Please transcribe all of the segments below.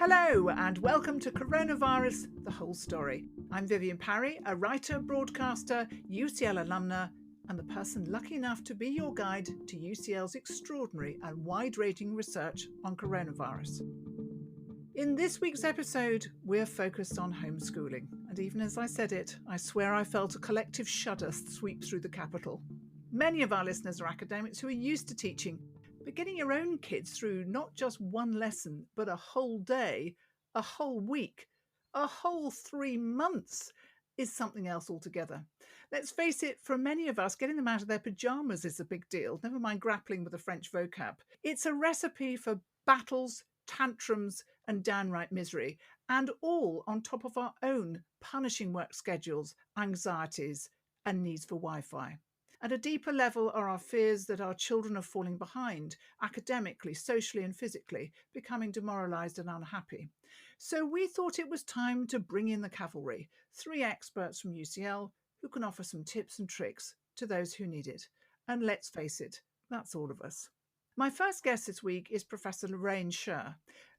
Hello and welcome to Coronavirus, the whole story. I'm Vivienne Parry, a writer, broadcaster, UCL alumna, and the person lucky enough to be your guide to UCL's extraordinary and wide-ranging research on coronavirus. In this week's episode, we're focused on homeschooling. And even as I said it, I swear I felt a collective shudder sweep through the capital. Many of our listeners are academics who are used to teaching, but getting your own kids through not just one lesson, but a whole day, a whole week, a whole 3 months is something else altogether. Let's face it, for many of us, getting them out of their pyjamas is a big deal, never mind grappling with the French vocab. It's a recipe for battles, tantrums, and downright misery, and all on top of our own punishing work schedules, anxieties, and needs for Wi-Fi. At a deeper level are our fears that our children are falling behind, academically, socially and physically, becoming demoralised and unhappy. So we thought it was time to bring in the cavalry, 3 experts from UCL who can offer some tips and tricks to those who need it. And let's face it, that's all of us. My first guest this week is Professor Lorraine Sherr.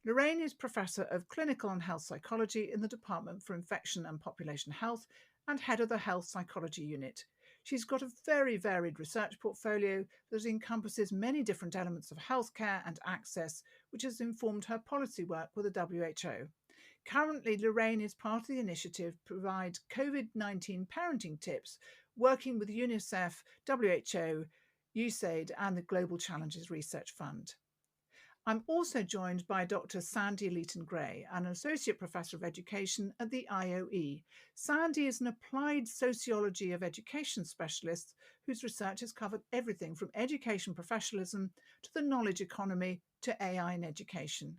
Lorraine is Professor of Clinical and Health Psychology in the Department for Infection and Population Health and head of the Health Psychology Unit. She's got a very varied research portfolio that encompasses many different elements of healthcare and access, which has informed her policy work with the WHO. Currently, Lorraine is part of the initiative to provide COVID-19 parenting tips, working with UNICEF, WHO, USAID and the Global Challenges Research Fund. I'm also joined by Dr. Sandy Leaton, an Associate Professor of Education at the IOE. Sandy is an applied sociology of education specialist whose research has covered everything from education professionalism to the knowledge economy to AI in education.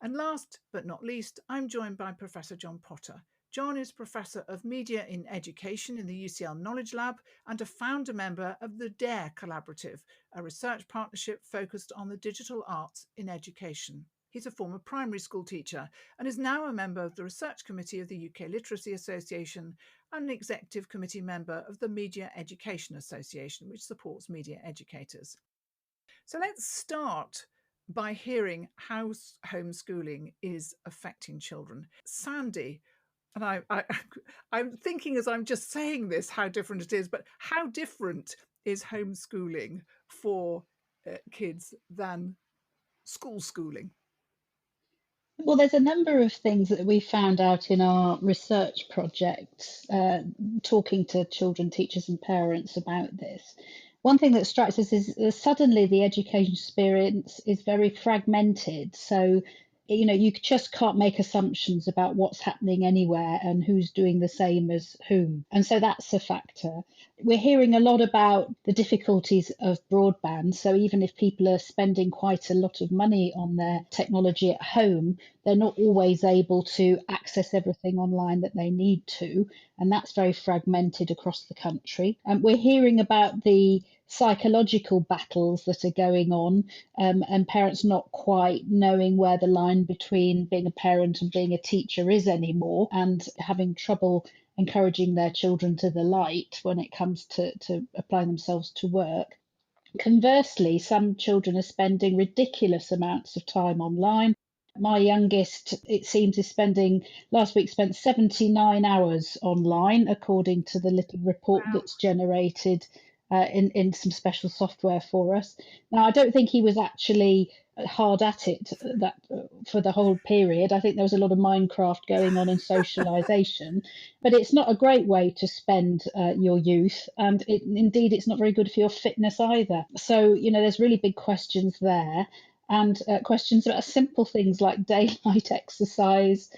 And last but not least, I'm joined by Professor John Potter. John is Professor of Media in Education in the UCL Knowledge Lab and a founder member of the DARE Collaborative, a research partnership focused on the digital arts in education. He's a former primary school teacher and is now a member of the Research Committee of the UK Literacy Association and an executive committee member of the Media Education Association, which supports media educators. So let's start by hearing how homeschooling is affecting children. Sandy, and I'm thinking as I'm just saying this, how different it is, but how different is homeschooling for kids than school schooling? Well, there's a number of things that we found out in our research projects, talking to children, teachers, and parents about this. One thing that strikes us is suddenly the education experience is very fragmented. So, you just can't make assumptions about what's happening anywhere and who's doing the same as whom. And so that's a factor. We're hearing a lot about the difficulties of broadband. So even if people are spending quite a lot of money on their technology at home, they're not always able to access everything online that they need to. And that's very fragmented across the country. And we're hearing about the psychological battles that are going on, and parents not quite knowing where the line between being a parent and being a teacher is anymore, and having trouble encouraging their children to the light when it comes to applying themselves to work. Conversely, some children are spending ridiculous amounts of time online. My youngest, it seems, is last week spent 79 hours online, according to the little report that's generated in some special software for us. Now, I don't think he was actually hard at it for the whole period. I think there was a lot of Minecraft going on and socialization, but it's not a great way to spend your youth, and indeed it's not very good for your fitness either. So, there's really big questions there, and questions about simple things like daylight exercise,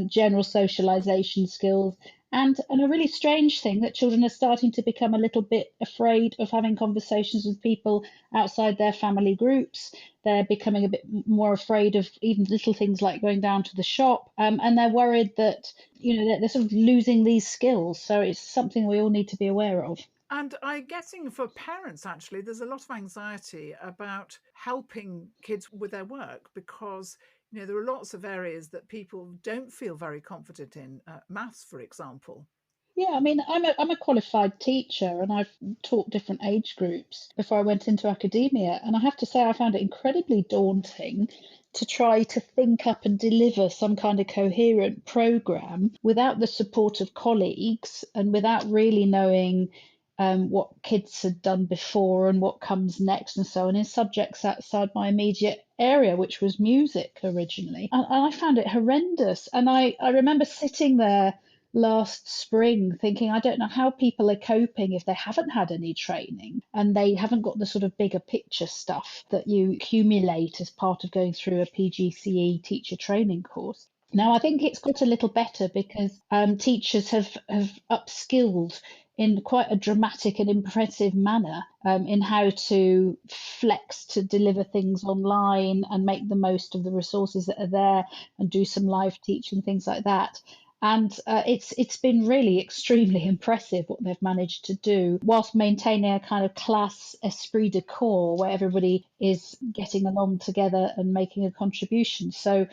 general socialization skills, and a really strange thing that children are starting to become a little bit afraid of having conversations with people outside their family groups. They're becoming a bit more afraid of even little things like going down to the shop, and they're worried that they're sort of losing these skills. So it's something we all need to be aware of. And I'm guessing for parents, actually, there's a lot of anxiety about helping kids with their work because there are lots of areas that people don't feel very confident in, maths, for example. Yeah, I mean, I'm a qualified teacher and I've taught different age groups before I went into academia. And I have to say, I found it incredibly daunting to try to think up and deliver some kind of coherent program without the support of colleagues and without really knowing what kids had done before and what comes next and so on in subjects outside my immediate area, which was music originally. And I found it horrendous. And I remember sitting there last spring thinking, I don't know how people are coping if they haven't had any training and they haven't got the sort of bigger picture stuff that you accumulate as part of going through a PGCE teacher training course. Now, I think it's got a little better because teachers have upskilled in quite a dramatic and impressive manner in how to flex to deliver things online and make the most of the resources that are there and do some live teaching, things like that. And it's been really extremely impressive what they've managed to do, whilst maintaining a kind of class esprit de corps where everybody is getting along together and making a contribution. So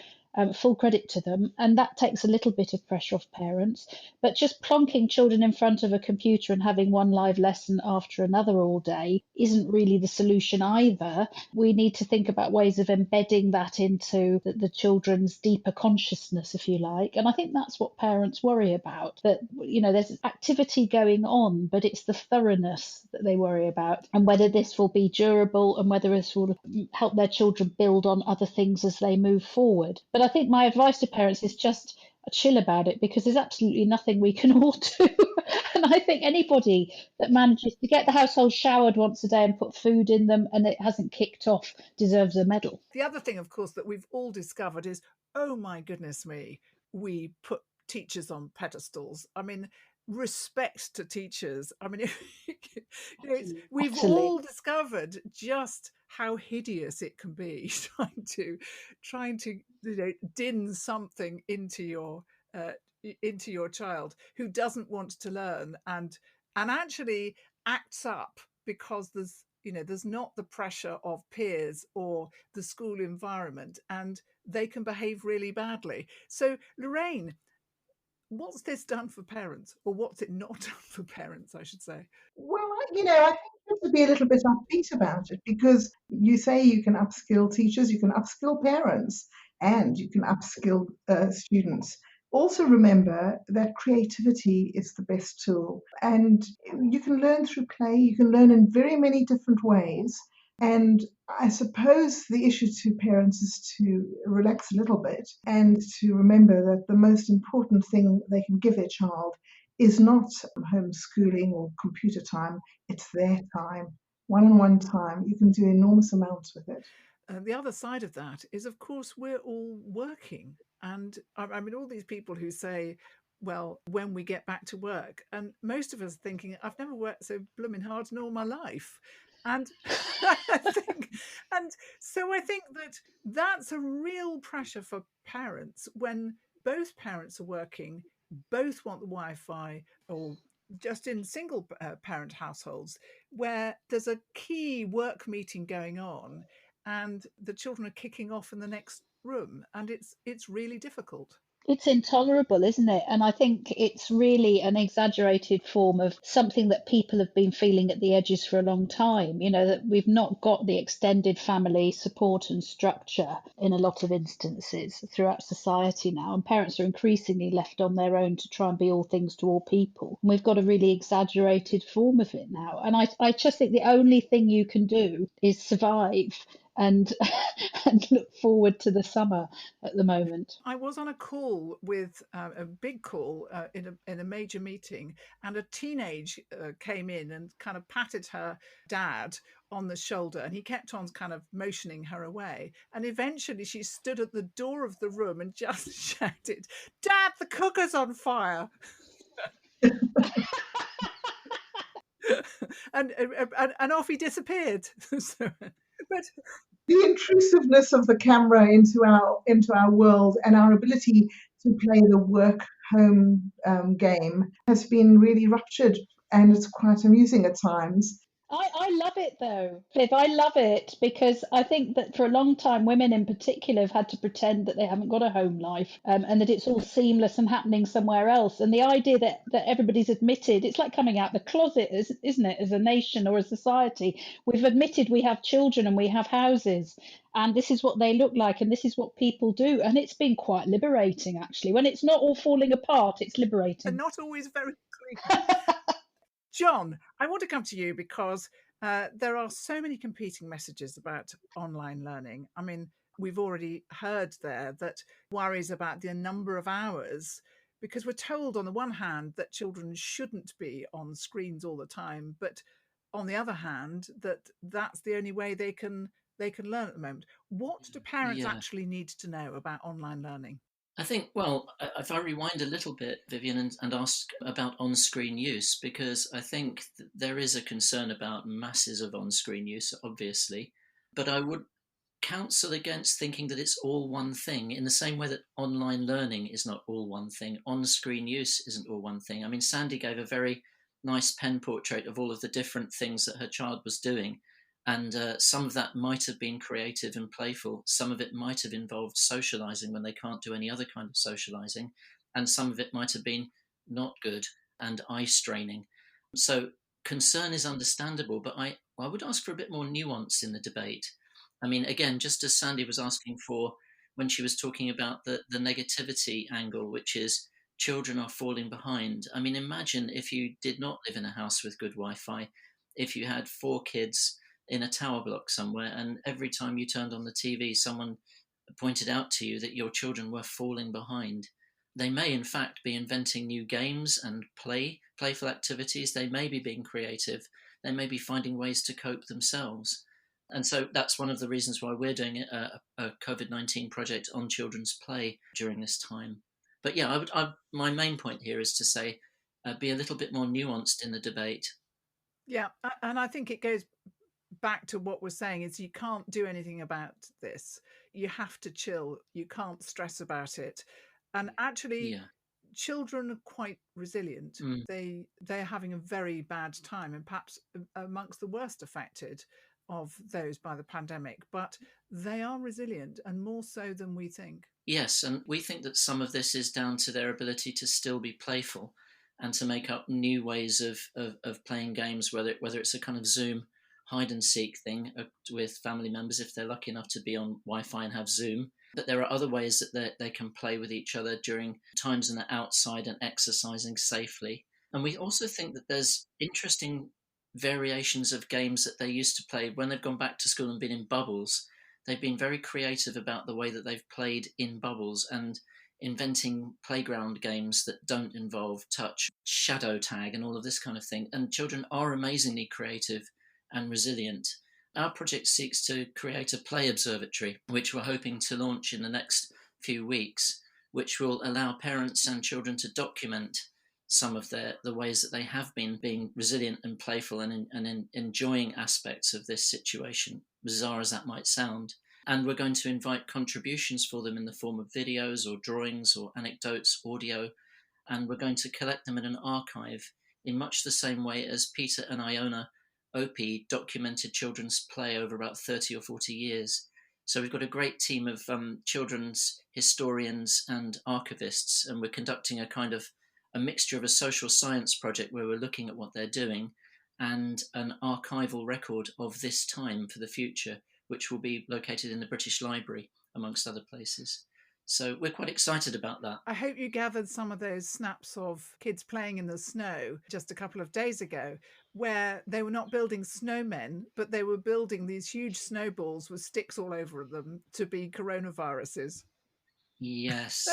full credit to them. And that takes a little bit of pressure off parents. But just plonking children in front of a computer and having one live lesson after another all day isn't really the solution either. We need to think about ways of embedding that into the children's deeper consciousness, if you like. And I think that's what parents worry about, that, you know, there's activity going on, but it's the thoroughness that they worry about and whether this will be durable and whether this will help their children build on other things as they move forward. But I think my advice to parents is just chill about it because there's absolutely nothing we can all do. And I think anybody that manages to get the household showered once a day and put food in them and it hasn't kicked off deserves a medal. The other thing, of course, that we've all discovered is, oh my goodness me, we put teachers on pedestals. I mean, respect to teachers. I mean, we've all discovered just how hideous it can be trying to din something into your child who doesn't want to learn and actually acts up because there's not the pressure of peers or the school environment, and they can behave really badly. So, Lorraine, what's this done for parents, or what's it not done for parents, I should say? Well, I think you have to be a little bit upbeat about it because you say you can upskill teachers, you can upskill parents, and you can upskill students. Also, remember that creativity is the best tool, and you can learn through play, you can learn in very many different ways. And I suppose the issue to parents is to relax a little bit and to remember that the most important thing they can give their child is not homeschooling or computer time, it's their time, one-on-one time. You can do enormous amounts with it. The other side of that is, of course, we're all working. And I mean, all these people who say, well, when we get back to work, and most of us thinking, I've never worked so blooming hard in all my life. And so I think that's a real pressure for parents when both parents are working, both want the Wi-Fi, or just in single parent households where there's a key work meeting going on and the children are kicking off in the next room, and it's really difficult. It's intolerable, isn't it? And I think it's really an exaggerated form of something that people have been feeling at the edges for a long time. You know, that we've not got the extended family support and structure in a lot of instances throughout society now. And parents are increasingly left on their own to try and be all things to all people. And we've got a really exaggerated form of it now. And I just think the only thing you can do is survive and and look forward to the summer at the moment. I was on a call with a big call in a major meeting, and a teenage came in and kind of patted her dad on the shoulder, and he kept on kind of motioning her away. And eventually she stood at the door of the room and just shouted, "Dad, the cooker's on fire!" and off he disappeared. But the intrusiveness of the camera into our world and our ability to play the work home game has been really ruptured, and it's quite amusing at times. I love it though, Viv. I love it because I think that for a long time, women in particular have had to pretend that they haven't got a home life, and that it's all seamless and happening somewhere else. And the idea that everybody's admitted, it's like coming out the closet, isn't it, as a nation or a society? We've admitted we have children and we have houses, and this is what they look like, and this is what people do. And it's been quite liberating, actually. When it's not all falling apart, it's And liberating. not always very clean. John, I want to come to you because there are so many competing messages about online learning. I mean, we've already heard there that worries about the number of hours, because we're told on the one hand that children shouldn't be on screens all the time, but on the other hand that that's the only way they can learn at the moment. What do parents Yeah. actually need to know about online learning? I think, well, if I rewind a little bit, Vivian, and ask about on-screen use, because I think there is a concern about masses of on-screen use, obviously, but I would counsel against thinking that it's all one thing, in the same way that online learning is not all one thing. On-screen use isn't all one thing. I mean, Sandy gave a very nice pen portrait of all of the different things that her child was doing. And some of that might have been creative and playful. Some of it might have involved socializing when they can't do any other kind of socializing. And some of it might have been not good and eye straining. So concern is understandable, but I would ask for a bit more nuance in the debate. I mean, again, just as Sandy was asking for when she was talking about the negativity angle, which is children are falling behind. I mean, imagine if you did not live in a house with good Wi-Fi, if you had 4 kids in a tower block somewhere, and every time you turned on the TV, someone pointed out to you that your children were falling behind. They may, in fact, be inventing new games and playful activities. They may be being creative. They may be finding ways to cope themselves. And so that's one of the reasons why we're doing a COVID-19 project on children's play during this time. But yeah, my main point here is to say, be a little bit more nuanced in the debate. Yeah, and I think it goes back to what we're saying is you can't do anything about this. You have to chill. You can't stress about it. And actually, Yeah. children are quite resilient. Mm. They're having a very bad time, and perhaps amongst the worst affected of those by the pandemic. But they are resilient, and more so than we think. Yes, and we think that some of this is down to their ability to still be playful and to make up new ways of playing games, whether it's a kind of Zoom hide and seek thing with family members if they're lucky enough to be on Wi-Fi and have Zoom. But there are other ways that they can play with each other during times when they're outside and exercising safely. And we also think that there's interesting variations of games that they used to play when they've gone back to school and been in bubbles. They've been very creative about the way that they've played in bubbles and inventing playground games that don't involve touch, shadow tag, and all of this kind of thing. And children are amazingly creative and resilient. Our project seeks to create a play observatory, which we're hoping to launch in the next few weeks, which will allow parents and children to document some of the ways that they have been being resilient and playful and enjoying aspects of this situation, bizarre as that might sound. And we're going to invite contributions for them in the form of videos or drawings or anecdotes, audio, and we're going to collect them in an archive in much the same way as Peter and Iona Opie documented children's play over about 30 or 40 years. So we've got a great team of children's historians and archivists, and we're conducting a kind of a mixture of a social science project where we're looking at what they're doing and an archival record of this time for the future, which will be located in the British Library, amongst other places. So we're quite excited about that. I hope you gathered some of those snaps of kids playing in the snow just a couple of days ago, where they were not building snowmen, but they were building these huge snowballs with sticks all over them to be coronaviruses. Yes,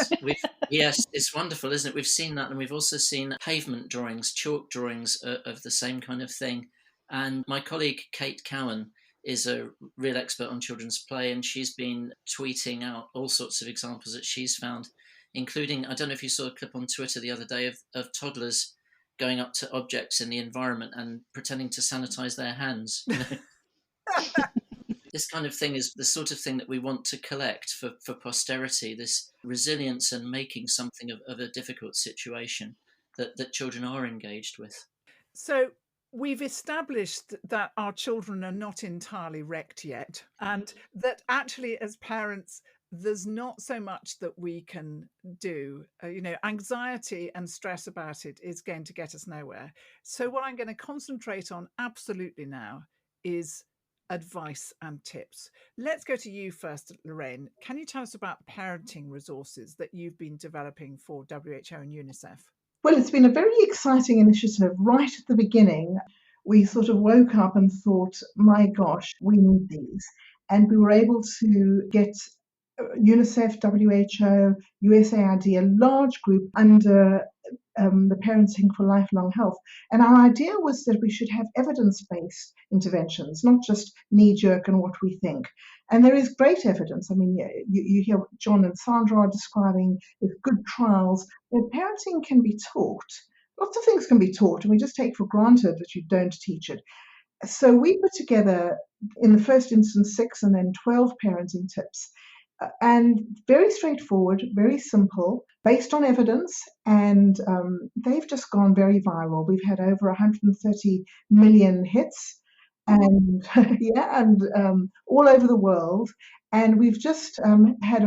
yes, it's wonderful, isn't it? We've seen that, and we've also seen pavement drawings, chalk drawings of the same kind of thing. And my colleague Kate Cowan is a real expert on children's play, and she's been tweeting out all sorts of examples that she's found, including, I don't know if you saw a clip on Twitter the other day of toddlers going up to objects in the environment and pretending to sanitize their hands. You know? This kind of thing is the sort of thing that we want to collect for posterity, this resilience and making something of a difficult situation that children are engaged with. So we've established that our children are not entirely wrecked yet, and that actually, as parents, there's not so much that we can do. Anxiety and stress about it is going to get us nowhere. So, what I'm going to concentrate on absolutely now is advice and tips. Let's go to you first, Lorraine. Can you tell us about parenting resources that you've been developing for WHO and UNICEF? Well, it's been a very exciting initiative. Right at the beginning, we sort of woke up and thought, my gosh, we need these. And we were able to get UNICEF, WHO, USAID, a large group under the Parenting for Lifelong Health. And our idea was that we should have evidence-based interventions, not just knee-jerk and what we think. And there is great evidence. I mean, you hear what John and Sandra are describing with good trials that parenting can be taught. Lots of things can be taught, and we just take for granted that you don't teach it. So we put together, in the first instance, 6 and then 12 parenting tips. And very straightforward, very simple, based on evidence, and they've just gone very viral. We've had over 130 million hits, and all over the world. And we've just had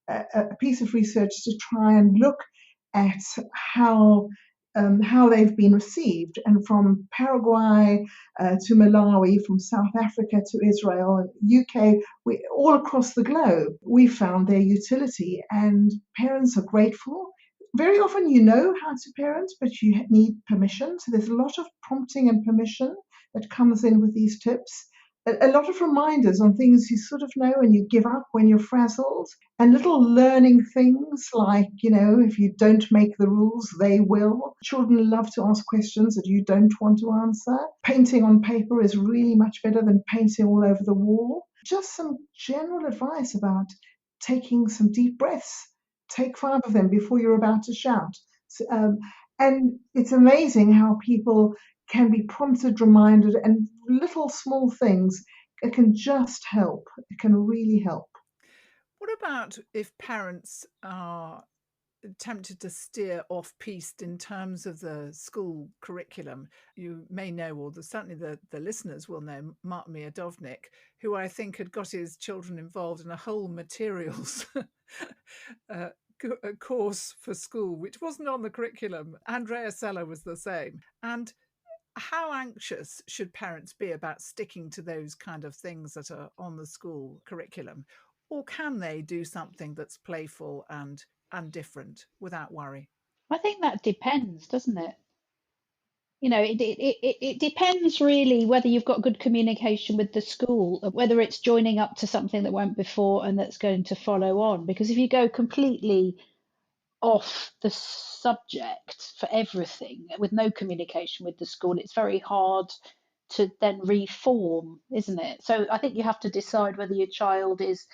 a piece of research to try and look at how they've been received, and from Paraguay to Malawi, from South Africa to Israel and UK, all across the globe, we found their utility, and parents are grateful. Very often you know how to parent, but you need permission. So there's a lot of prompting and permission that comes in with these tips. A lot of reminders on things you sort of know and you give up when you're frazzled, and little learning things like, if you don't make the rules, they will. Children love to ask questions that you don't want to answer. Painting on paper is really much better than painting all over the wall. Just some general advice about taking some deep breaths. Take 5 of them before you're about to shout. And it's amazing how people can be prompted, reminded, and little small things. It can just help. It can really help. What about if parents are tempted to steer off piste in terms of the school curriculum? You may know, or certainly the listeners will know, Mark Miodovnik, who I think had got his children involved in a whole materials course for school, which wasn't on the curriculum. Andrea Sella was the same. And how anxious should parents be about sticking to those kind of things that are on the school curriculum? Or can they do something that's playful and different without worry? I think that depends, doesn't it? It depends really whether you've got good communication with the school, whether it's joining up to something that went before and that's going to follow on. Because if you go completely off the subject for everything with no communication with the school, it's very hard to then reform, isn't it? So I think you have to decide whether your child is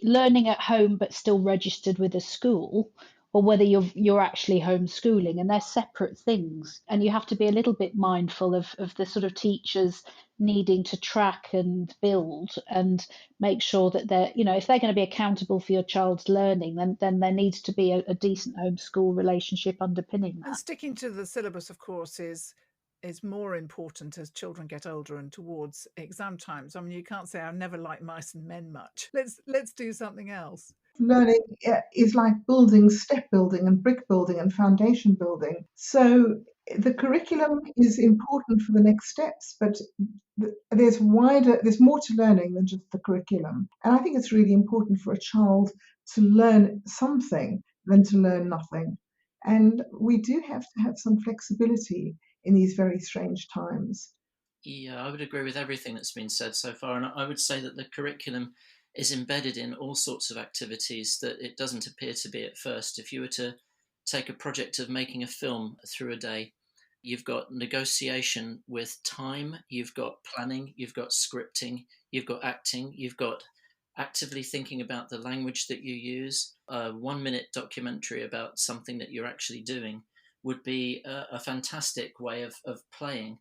learning at home but still registered with a school, or whether you're actually homeschooling, and they're separate things. And you have to be a little bit mindful of the sort of teachers needing to track and build and make sure that they're, if they're going to be accountable for your child's learning, then there needs to be a decent homeschool relationship underpinning that. And sticking to the syllabus, of course, is more important as children get older and towards exam times. I mean, you can't say I never liked mice and men much. Let's do something else. Learning is like building, step building and brick building and foundation building. So the curriculum is important for the next steps, but there's more to learning than just the curriculum. And I think it's really important for a child to learn something than to learn nothing. And we do have to have some flexibility in these very strange times. Yeah, I would agree with everything that's been said so far. And I would say that the curriculum is embedded in all sorts of activities that it doesn't appear to be at first. If you were to take a project of making a film through a day, you've got negotiation with time, you've got planning, you've got scripting, you've got acting, you've got actively thinking about the language that you use. A 1-minute documentary about something that you're actually doing would be a fantastic way of playing,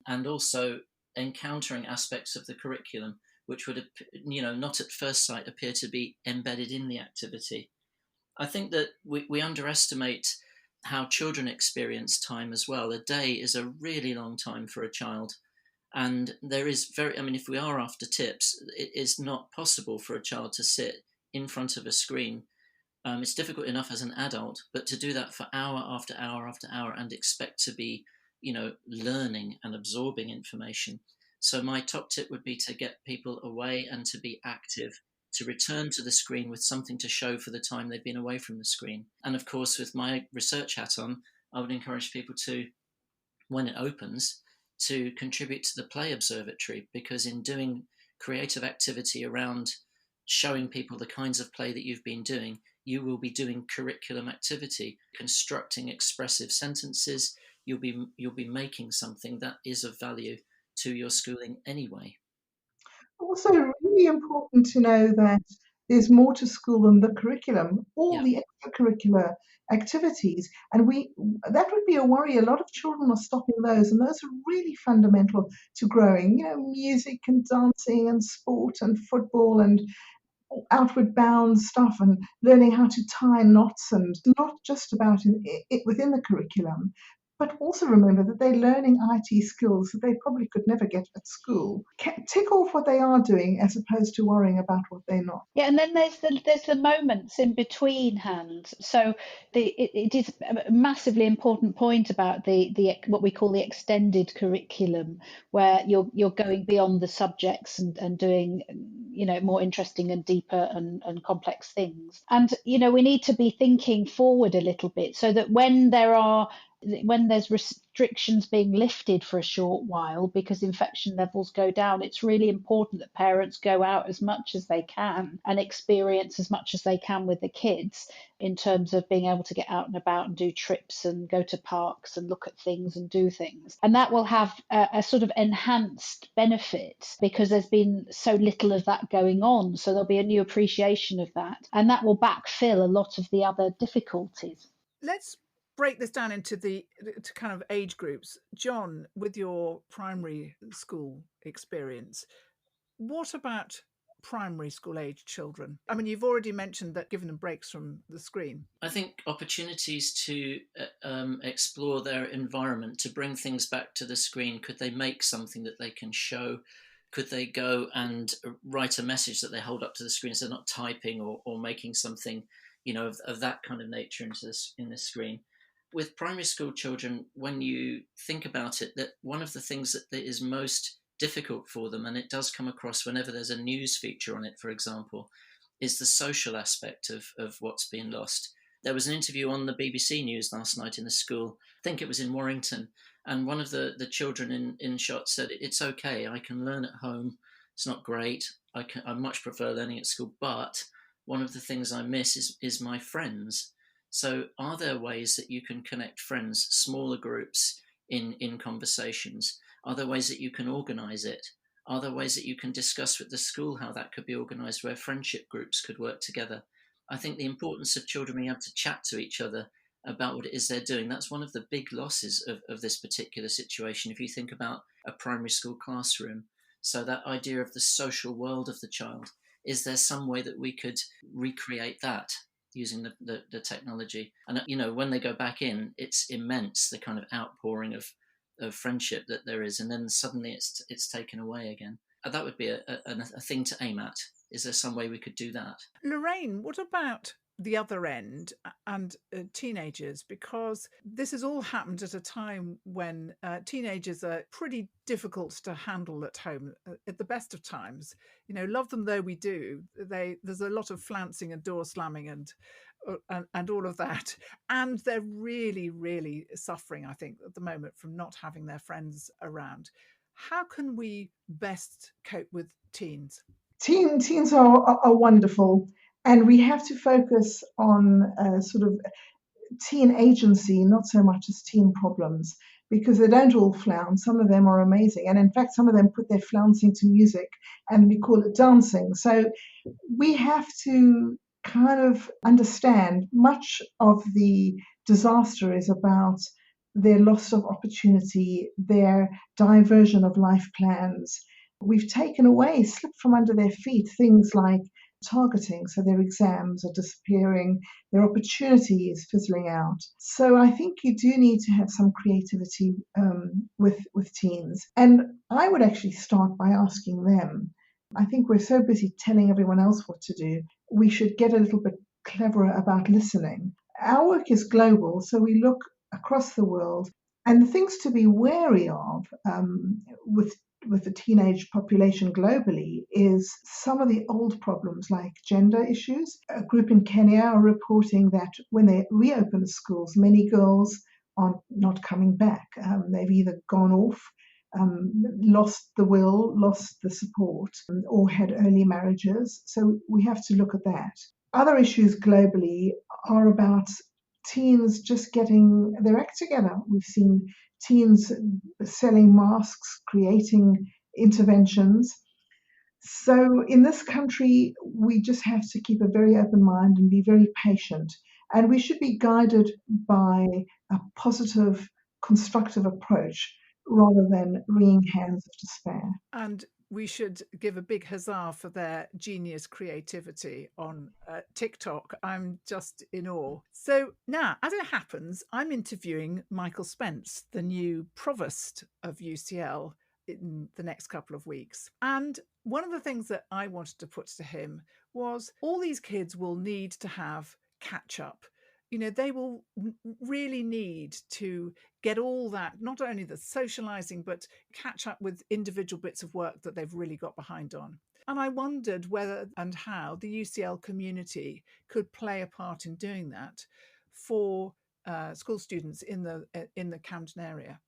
and also encountering aspects of the curriculum which would, not at first sight appear to be embedded in the activity. I think that we underestimate how children experience time as well. A day is a really long time for a child. And there is if we are after tips, it is not possible for a child to sit in front of a screen. It's difficult enough as an adult, but to do that for hour after hour after hour and expect to be, learning and absorbing information. So my top tip would be to get people away and to be active, to return to the screen with something to show for the time they've been away from the screen. And of course, with my research hat on, I would encourage people to, when it opens, to contribute to the play observatory, because in doing creative activity around showing people the kinds of play that you've been doing, you will be doing curriculum activity, constructing expressive sentences. You'll be making something that is of value to your schooling anyway. Also, really important to know that there's more to school than the curriculum, all the extracurricular activities. And that would be a worry. A lot of children are stopping those, and those are really fundamental to growing. Music and dancing and sport and football and outward bound stuff, and learning how to tie knots, and not just about it within the curriculum, but also remember that they're learning IT skills that they probably could never get at school. Tick off what they are doing as opposed to worrying about what they're not. Yeah, and then there's the moments in between hands. So it is a massively important point about the what we call the extended curriculum, where you're going beyond the subjects and doing more interesting and deeper and complex things. And we need to be thinking forward a little bit, so that when there's restrictions being lifted for a short while because infection levels go down, it's really important that parents go out as much as they can and experience as much as they can with the kids, in terms of being able to get out and about and do trips and go to parks and look at things and do things. And that will have a sort of enhanced benefit because there's been so little of that going on. So there'll be a new appreciation of that, and that will backfill a lot of the other difficulties. Let's break this down into to kind of age groups. John, with your primary school experience, what about primary school age children? I mean, you've already mentioned that giving them breaks from the screen. I think opportunities to explore their environment, to bring things back to the screen. Could they make something that they can show? Could they go and write a message that they hold up to the screen, so they're not typing or making something, of that kind of nature in the screen? With primary school children, when you think about it, that one of the things that is most difficult for them, and it does come across whenever there's a news feature on it, for example, is the social aspect of what's been lost. There was an interview on the BBC News last night in the school, I think it was in Warrington, and one of the children in shot said, "It's okay, I can learn at home. It's not great. I much prefer learning at school, but one of the things I miss is my friends." So are there ways that you can connect friends, smaller groups in conversations? Are there ways that you can organise it? Are there ways that you can discuss with the school how that could be organised, where friendship groups could work together? I think the importance of children being able to chat to each other about what it is they're doing, that's one of the big losses of this particular situation. If you think about a primary school classroom, so that idea of the social world of the child, is there some way that we could recreate that using the technology? And when they go back in, it's immense, the kind of outpouring of friendship that there is, and then suddenly it's taken away again. That would be a thing to aim at. Is there some way we could do that? Lorraine, what about the other end and teenagers? Because this has all happened at a time when teenagers are pretty difficult to handle at home at the best of times. Love them though we do, there's a lot of flouncing and door slamming and all of that, and they're really, really suffering, I think, at the moment from not having their friends around. How can we best cope with teens? Teens are wonderful, and we have to focus on sort of teen agency, not so much as teen problems, because they don't all flounce. Some of them are amazing, and in fact some of them put their flouncing to music, and we call it dancing. So we have to kind of understand much of the disaster is about their loss of opportunity, their diversion of life plans. We've taken away, slipped from under their feet, things like targeting. So their exams are disappearing, their opportunity is fizzling out. So I think you do need to have some creativity with teens. And I would actually start by asking them. I think we're so busy telling everyone else what to do. We should get a little bit cleverer about listening. Our work is global, so we look across the world. And the things to be wary of with the teenage population globally is some of the old problems like gender issues. A group in Kenya are reporting that when they reopen schools, many girls are not coming back. They've either gone off, lost the will, lost the support, or had early marriages. So we have to look at that. Other issues globally are about teens just getting their act together. We've seen teens selling masks, creating interventions. So in this country, we just have to keep a very open mind and be very patient. And we should be guided by a positive, constructive approach rather than wringing hands of despair. And we should give a big huzzah for their genius creativity on TikTok. I'm just in awe. So now, as it happens, I'm interviewing Michael Spence, the new provost of UCL, in the next couple of weeks. And one of the things that I wanted to put to him was all these kids will need to have catch up. You know, they will really need to get all that, not only the socializing, but catch up with individual bits of work that they've really got behind on. And I wondered whether and how the UCL community could play a part in doing that for school students in the Camden area.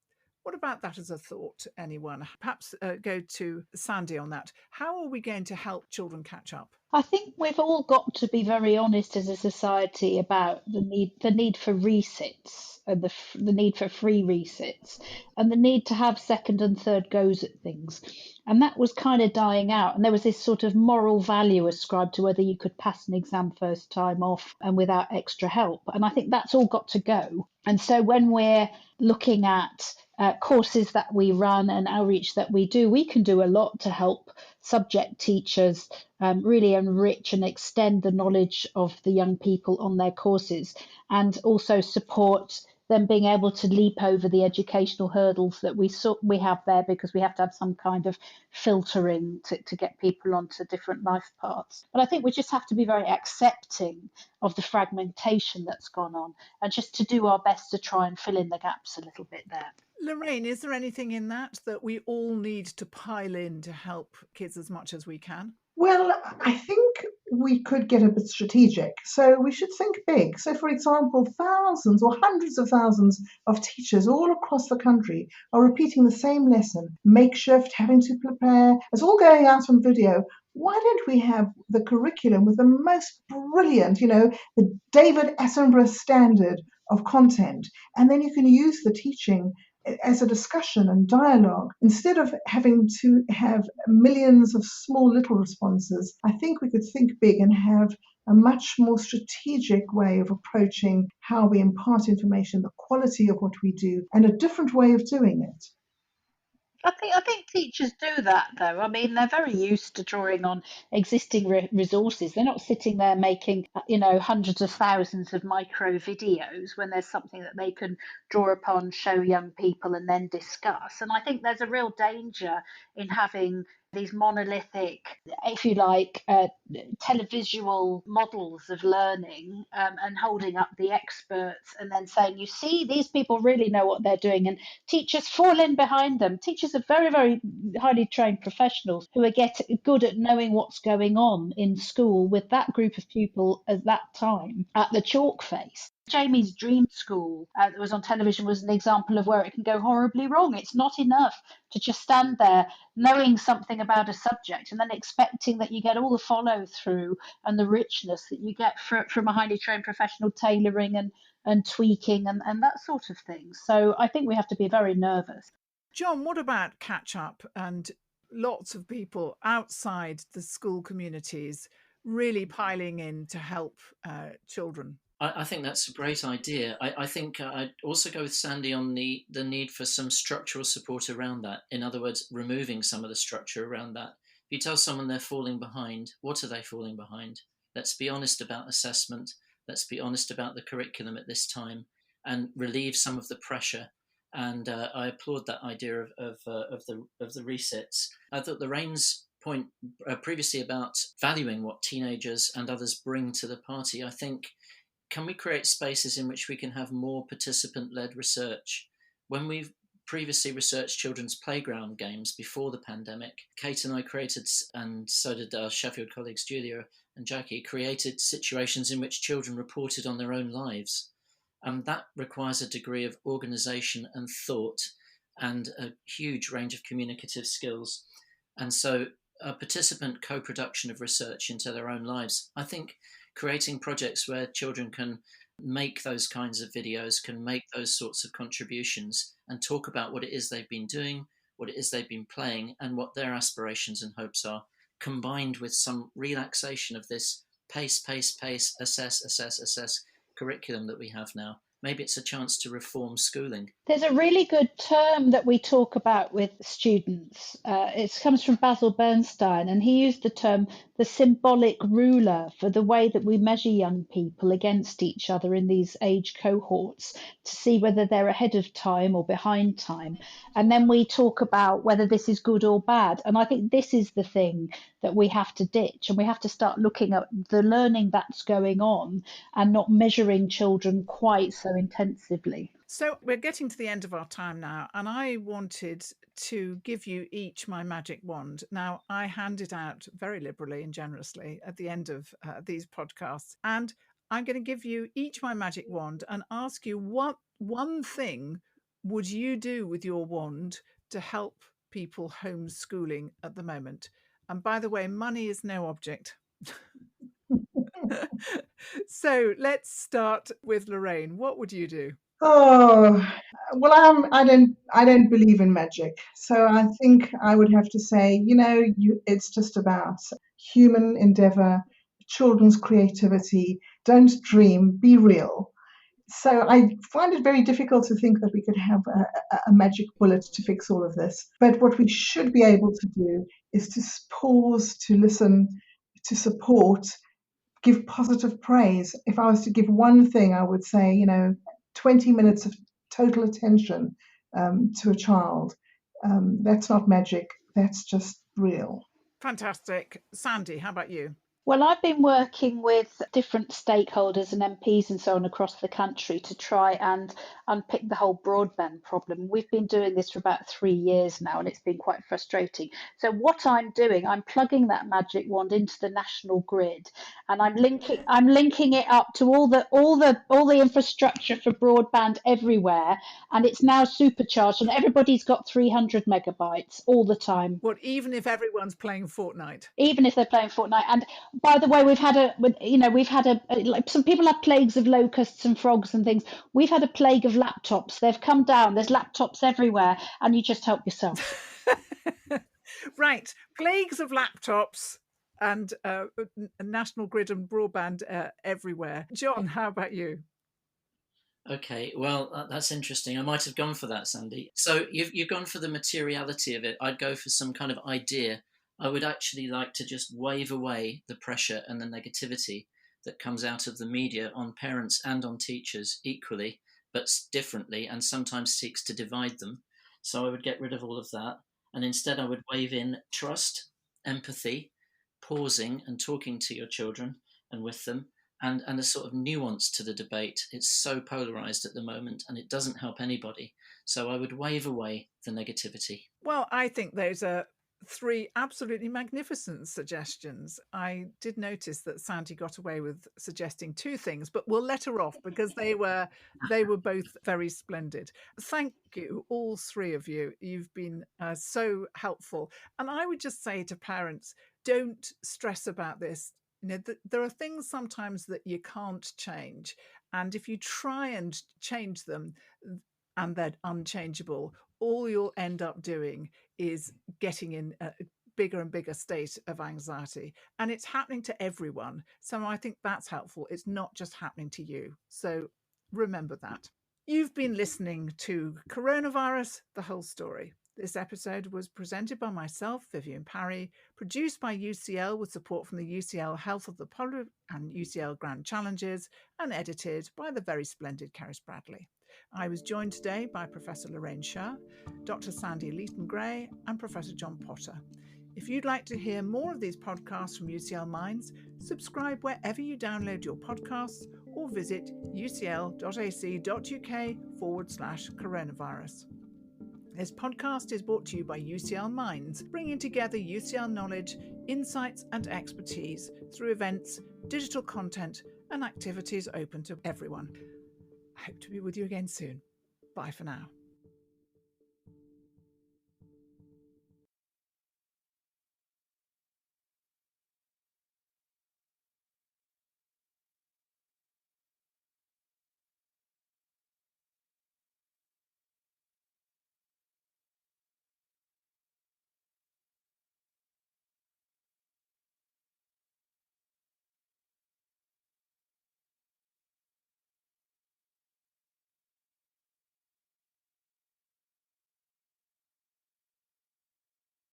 What about that as a thought, anyone? Perhaps go to Sandy on that. How are we going to help children catch up? I think we've all got to be very honest as a society about the need for resits and the need for free resits and the need to have second and third goes at things. And that was kind of dying out. And there was this sort of moral value ascribed to whether you could pass an exam first time off and without extra help. And I think that's all got to go. And so when we're looking at courses that we run and outreach that we do, we can do a lot to help subject teachers really enrich and extend the knowledge of the young people on their courses, and also support them being able to leap over the educational hurdles that we have there, because we have to have some kind of filtering to get people onto different life paths. But I think we just have to be very accepting of the fragmentation that's gone on, and just to do our best to try and fill in the gaps a little bit there. Lorraine, is there anything in that we all need to pile in to help kids as much as we can? Well, I think we could get a bit strategic. So we should think big. So, for example, thousands or hundreds of thousands of teachers all across the country are repeating the same lesson, makeshift, having to prepare. It's all going out on video. Why don't we have the curriculum with the most brilliant, the David Attenborough standard of content? And then you can use the teaching as a discussion and dialogue. Instead of having to have millions of small little responses, I think we could think big and have a much more strategic way of approaching how we impart information, the quality of what we do, and a different way of doing it. I think teachers do that, though. I mean, they're very used to drawing on existing resources. They're not sitting there making, hundreds of thousands of micro videos when there's something that they can draw upon, show young people, and then discuss. And I think there's a real danger in having these monolithic, if you like, televisual models of learning, and holding up the experts and then saying, you see, these people really know what they're doing, and teachers fall in behind them. Teachers are very, very highly trained professionals who are good at knowing what's going on in school with that group of pupil at that time at the chalk face. Jamie's Dream School that was on television was an example of where it can go horribly wrong. It's not enough to just stand there knowing something about a subject and then expecting that you get all the follow through and the richness that you get from a highly trained professional, tailoring and tweaking and that sort of thing. So I think we have to be very nervous. John, what about catch up and lots of people outside the school communities really piling in to help children? I think that's a great idea. I think I'd also go with Sandy on the need for some structural support around that. In other words, removing some of the structure around that If you tell someone they're falling behind, what are they falling behind? Let's be honest about assessment. Let's be honest about the curriculum at this time and relieve some of the pressure. And I applaud that idea of the resets. I thought Lorraine's point previously about valuing what teenagers and others bring to the party, I think, can we create spaces in which we can have more participant-led research? When we've previously researched children's playground games before the pandemic, Kate and I created, and so did our Sheffield colleagues Julia and Jackie, created situations in which children reported on their own lives. That requires a degree of organisation and thought and a huge range of communicative skills. And so a participant co-production of research into their own lives, I think creating projects where children can make those kinds of videos, can make those sorts of contributions and talk about what it is they've been doing, what it is they've been playing, and what their aspirations and hopes are, combined with some relaxation of this pace, assess curriculum that we have now. Maybe it's a chance to reform schooling. There's a really good term that we talk about with students. It comes from Basil Bernstein, and he used the term the symbolic ruler for the way that we measure young people against each other in these age cohorts to see whether they're ahead of time or behind time. And then we talk about whether this is good or bad. And I think this is the thing that we have to ditch, and we have to start looking at the learning that's going on and not measuring children quite so intensively. So we're getting to the end of our time now, and I wanted to give you each my magic wand. Now, I hand it out very liberally and generously at the end of these podcasts, and I'm going to give you each my magic wand and ask you what one thing would you do with your wand to help people homeschooling at the moment? And by the way, money is no object. So let's start with Lorraine. What would you do? Oh, well, I don't believe in magic. So I think I would have to say, it's just about human endeavor, children's creativity. Don't dream, be real. So I find it very difficult to think that we could have a magic bullet to fix all of this. But what we should be able to do is to pause, to listen, to support, give positive praise. If I was to give one thing, I would say, 20 minutes of total attention to a child. That's not magic. That's just real. Fantastic. Sandy, how about you? Well, I've been working with different stakeholders and MPs and so on across the country to try and unpick the whole broadband problem. We've been doing this for about 3 years now, and it's been quite frustrating. So what I'm doing, I'm plugging that magic wand into the national grid, and I'm linking it up to all the infrastructure for broadband everywhere, and it's now supercharged, and everybody's got 300 megabytes all the time. What, even if everyone's playing Fortnite? Even if they're playing Fortnite. And by the way, we've had like some people have plagues of locusts and frogs and things. We've had a plague of laptops. They've come down. There's laptops everywhere, and you just help yourself. Right, plagues of laptops and national grid and broadband everywhere. John, how about you? Okay, well, that's interesting. I might have gone for that, Sandy. So you've gone for the materiality of it. I'd go for some kind of idea. I would actually like to just wave away the pressure and the negativity that comes out of the media on parents and on teachers equally, but differently, and sometimes seeks to divide them. So I would get rid of all of that. And instead, I would wave in trust, empathy, pausing and talking to your children and with them, and a sort of nuance to the debate. It's so polarized at the moment, and it doesn't help anybody. So I would wave away the negativity. Well, I think those are 3 absolutely magnificent suggestions. I did notice that Sandy got away with suggesting 2 things, but we'll let her off because they were both very splendid. Thank you, all 3 of you. You've been so helpful. And I would just say to parents, don't stress about this. There are things sometimes that you can't change. And if you try and change them and they're unchangeable, all you'll end up doing is getting in a bigger and bigger state of anxiety. And it's happening to everyone. So I think that's helpful. It's not just happening to you. So remember that. You've been listening to Coronavirus, the Whole Story. This episode was presented by myself, Vivian Parry, produced by UCL with support from the UCL Health of the Public and UCL Grand Challenges, and edited by the very splendid Kerris Bradley. I was joined today by Professor Lorraine Sherr, Dr. Sandy Leaton Gray, and Professor John Potter. If you'd like to hear more of these podcasts from UCL Minds, subscribe wherever you download your podcasts or visit ucl.ac.uk/coronavirus. This podcast is brought to you by UCL Minds, bringing together UCL knowledge, insights and expertise through events, digital content and activities open to everyone. I hope to be with you again soon. Bye for now.